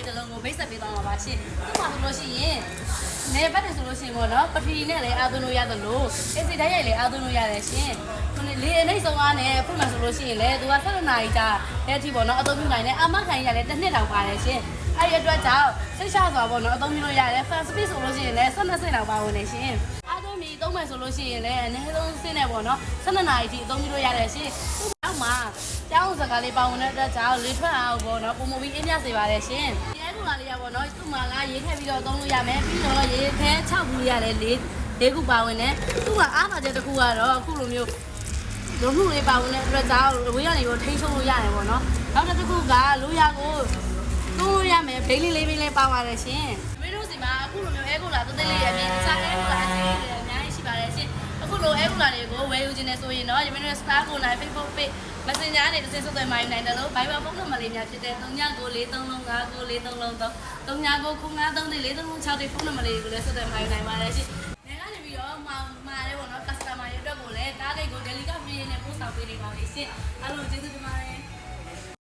စလုံးကိုမိတ်ဆက်ပေးသွားမှာပါရှင်သူ့မှာဆိုလို့ရှိရင်နေဘက်တယ်ဆိုလို့ရှိရင်ပေါ့နော်ပထီနဲ့လည်းအားသွင်းလို့ရတယ်လို့အေစီတိုင်းရိုက်လည်းအားသွင်းလို့ရတယ်ရှင်ခုလေအနေဆုံးအားနဲ့ဖွင့်မှာဆိုလို့ရှိရင်လည်းသူက7နာရီကြာတဲ့အထိပေါ့နော်အသုံးပြုနိုင်တယ်အာမခံရလည်းတစ်နှစ်တောင်ပါတယ်ရှင်အဲ့ဒီအတွက်ကြောင့်စိတ်ချစွာပေါ့နော်အသုံးပြုလို့ရတယ် fan space ဆိုလို့ရှိရင်လည်း12စိတ်တောင်ပါဝင်နေရှင်အားသွင်းပြီးသုံးမယ်ဆိုလို့ရှိရင်လည်းအနည်းဆုံးစိတ်နဲ့ပေါ့နော်12နာရီထိအသုံးပြုလို့ရတယ်ရှင်သူ့နောက်မှာကျောင်းစကားလေးပါဝင်တဲ့အတွက်ကြောင့်လေထွက်အောင်ပေါ့နော်ပုံမပြီးအင်းပြစေပါတယ်ရှင်ဒီအဲ့ကူလာလေးရပေါ့နော်သူ့မှာလာရေးထည့်ပြီးတော့သုံးလို့ရမယ်ပြီးတော့ရေးခဲ6ခုရတယ်၄ခုပါဝင်တယ်သူ့မှာအားပါချက်တစ်ခုကတော့အခုလိုမျိုးလုံးမှုလေးပါဝင်တဲ့အတွက်ကြောင့်ဝေးရနေကိုထိန်းချုပ်လို့ရတယ်ပေါ့နော်နောက်တစ်ခုကလိုရကိုသုံးလို့ရမယ်ဘိန်းလေးလေးပါပါတယ်ရှင်မင်းတို့စီမှာအခုလိုမျိုးအဲကူလာတုတ်တိတ်လေးရအပြင်အခြားအဲကူလာအစီအစဉ်အများကြီးရှိပါတယ်ရှင်အခုလိုအဲကူလာတွေကိုဝယ်ယူခြင်းနဲ့ဆိုရင်တော့ဒီမင်းတို့ Star ကိုနိုင် Facebook page Messenger နဲ့တစ်စက်ဆက်သွယ်မှယူနိုင်တယ်လို့ Viber ဖုန်းနံပါတ်လေးများဖြစ်တဲ့39943353399393ဖုန်းနံပါတ်လေးကိုလည်းဆက်သွယ်မှယူနိုင်ပါတယ်ရှင်နေကနေပြီးတော့မှာရဲပေါ့နော် customer တွေအတွက်ကိုလည်းကားဂိတ်ကို Delhi ကပြည်နေပို့ဆောင်ပေးနေပါလိမ့်ရှင်အားလုံးကျေးဇူးတင်ပါတယ်